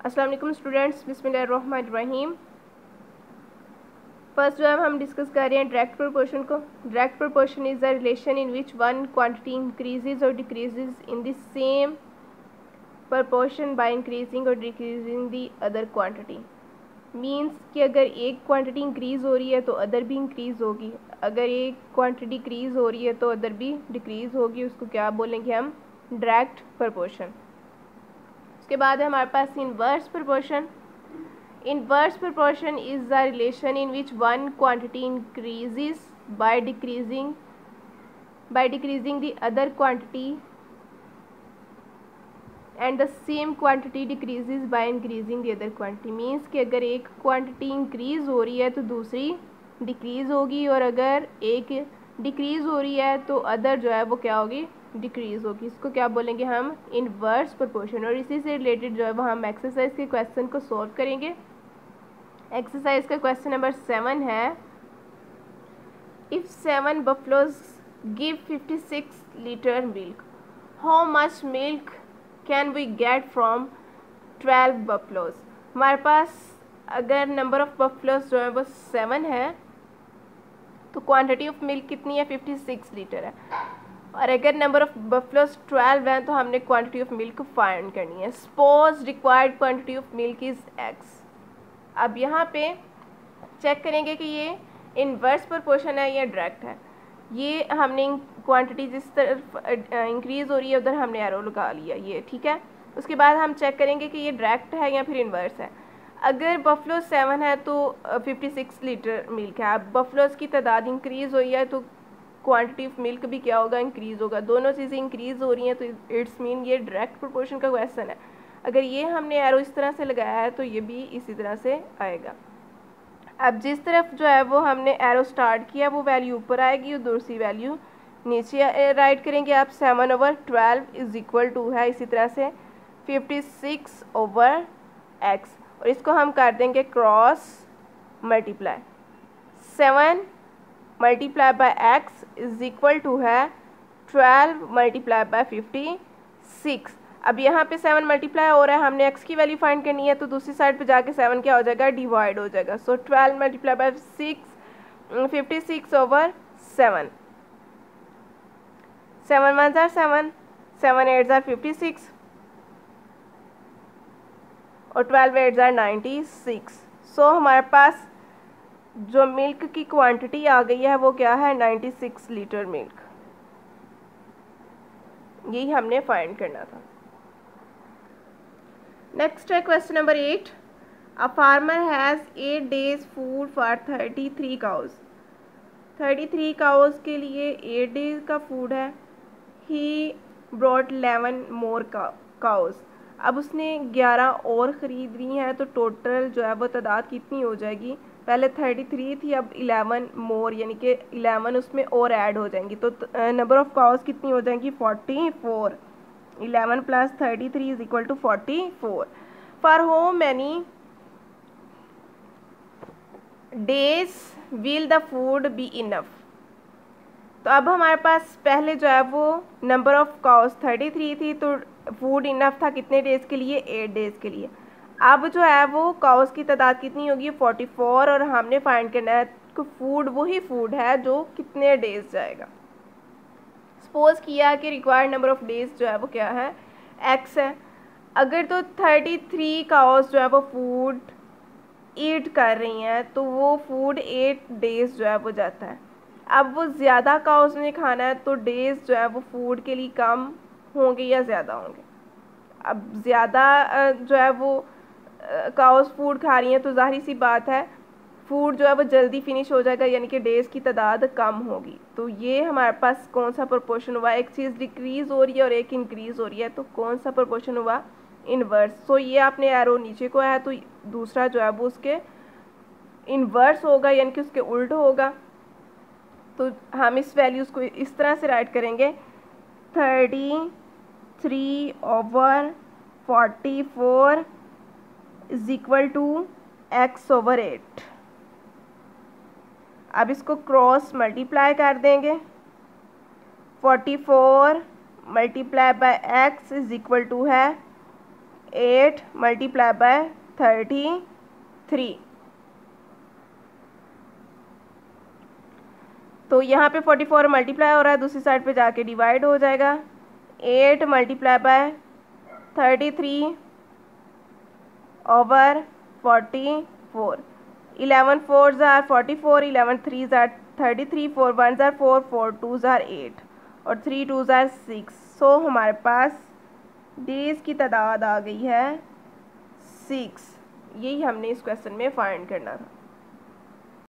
अस्सलाम वालेकुम स्टूडेंट्स, बिस्मिल्लाहिर्रहमानिर्रहीम। फर्स्ट जो है हम डिस्कस कर रहे हैं डायरेक्ट प्रोपोर्शन को। Direct proportion is the relation in which one quantity increases और decreases in the same proportion by increasing और decreasing the other quantity. Means कि अगर एक क्वांटिटी इंक्रीज़ हो रही है तो अदर भी इंक्रीज़ होगी, अगर एक क्वांटिटी डिक्रीज़ हो रही है तो अदर भी डिक्रीज़ होगी। उसको क्या बोलेंगे हम? Direct proportion. उसके बाद है हमारे पास inverse proportion. Inverse proportion is the relation in which one quantity increases by decreasing the other quantity and the same quantity decreases by increasing the other quantity. Means कि अगर एक क्वांटिटी इंक्रीज़ हो रही है तो दूसरी डिक्रीज़ होगी, और अगर एक डिक्रीज़ हो रही है तो अदर जो है वो क्या होगी? डिक्रीज़ होगी। इसको क्या बोलेंगे हम? Inverse proportion. और इसी से रिलेटेड जो है वो हम एक्सरसाइज के क्वेश्चन को सॉल्व करेंगे। एक्सरसाइज का क्वेश्चन नंबर 7 है, if 7 buffaloes give 56 liter milk, how much milk can we get from 12 buffaloes? हमारे पास अगर नंबर ऑफ बफलोज जो है वो 7 है तो क्वांटिटी ऑफ मिल्क कितनी है? 56 लीटर है। और अगर नंबर ऑफ बफलोज 12 हैं तो हमने क्वांटिटी ऑफ मिल्क फाइंड करनी है। Suppose required quantity of milk is x। अब यहाँ पे चेक करेंगे कि ये इनवर्स प्रोपोर्शन है या डायरेक्ट है। ये हमने क्वांटिटी जिस तरफ इंक्रीज़ हो रही है उधर हमने एरो लगा लिया, ये ठीक है। उसके बाद हम चेक करेंगे कि ये डायरेक्ट है या फिर इनवर्स है। अगर बफलो 7 है तो 56 लीटर मिल्क है। अब बफलोज की तादाद इंक्रीज़ हुई है तो क्वांटिटी ऑफ मिल्क भी क्या होगा? इंक्रीज़ होगा। दोनों चीज़ें इंक्रीज़ हो रही हैं तो इट्स मीन ये डायरेक्ट प्रोपोर्शन का क्वेश्चन है। अगर ये हमने एरो इस तरह से लगाया है तो ये भी इसी तरह से आएगा। अब जिस तरफ जो है वो हमने एरो स्टार्ट किया वो वैल्यू ऊपर आएगी और दूसरी वैल्यू नीचे राइट करेंगे। आप 7/12 इज इक्वल टू है इसी तरह से 56/x, और इसको हम कर देंगे cross multiply. 7 multiply by x is equal to है 12 मल्टीप्लाई बाय 56। अब यहाँ पे 7 मल्टीप्लाई हो रहा है, हमने x की वैल्यू फाइंड करनी है तो दूसरी साइड पे जाके 7 क्या हो जाएगा? डिवाइड हो जाएगा। सो 12 multiply by 6 56/7। 7 1s are 7, 7 8s are 56 और 12 8s are 96। सो हमारे पास जो मिल्क की क्वांटिटी आ गई है वो क्या है? 96 लीटर मिल्क। यही हमने फाइंड करना था। नेक्स्ट है question number 8, a farmer has 8 days food for 33 cows. 33 cows के लिए 8 days का फूड है। He brought 11 more cows. अब उसने 11 और ख़रीद ली हैं तो टोटल जो है वो तादाद कितनी हो जाएगी? पहले 33 थी, अब 11 मोर यानी कि 11 उसमें और ऐड हो जाएंगी तो नंबर ऑफ़ काउज कितनी हो जाएंगी? 44। 11 + 33 is equal to 44। For how many days will the food be enough? तो अब हमारे पास पहले जो है वो नंबर ऑफ़ काउज 33 थी तो फूड इनफ था कितने डेज़ के लिए? 8 डेज़ के लिए। अब जो है वो काउज की तादाद कितनी होगी? 44, और हमने फाइंड करना है कि फूड वही फूड है जो कितने डेज़ जाएगा। सपोज किया कि रिक्वायर्ड नंबर ऑफ़ डेज़ जो है वो क्या है? x है। अगर तो 33 काउज जो है वो फूड ईट कर रही हैं तो वो फूड 8 डेज़ जो है वो जाता है। अब वो ज़्यादा काउज ने खाना है तो डेज़ जो है वो फूड के लिए कम होंगे या ज़्यादा होंगे? अब ज़्यादा जो है वो काउज फूड खा रही हैं तो जाहिर सी बात है फूड जो है वो जल्दी फिनिश हो जाएगा, यानी कि डेज़ की तादाद कम होगी। तो ये हमारे पास कौन सा प्रोपोर्शन हुआ? एक चीज़ डिक्रीज़ हो रही है और एक इंक्रीज़ हो रही है, तो कौन सा प्रोपोर्शन हुआ? इनवर्स। सो ये आपने एरो नीचे को है तो दूसरा जो है वो उसके इनवर्स होगा, यानी कि उसके उल्ट होगा। तो हम इस वैल्यूज़ को इस तरह से राइट करेंगे 33/44 इज इक्वल टू x/8। अब इसको क्रॉस मल्टीप्लाई कर देंगे। 44 multiply by x is equal to है 8 मल्टीप्लाई बाय 33। तो यहाँ पे 44 मल्टीप्लाई हो रहा है, दूसरी साइड पे जाके डिवाइड हो जाएगा। 8 multiply by 33 over 44। 11 4s are 44, 11 3s are 33, 4 1s are 4, 4 2s are 8 और 3 2s are 6। सो हमारे पास डेज की तादाद आ गई है 6। यही हमने इस क्वेश्चन में फाइंड करना था।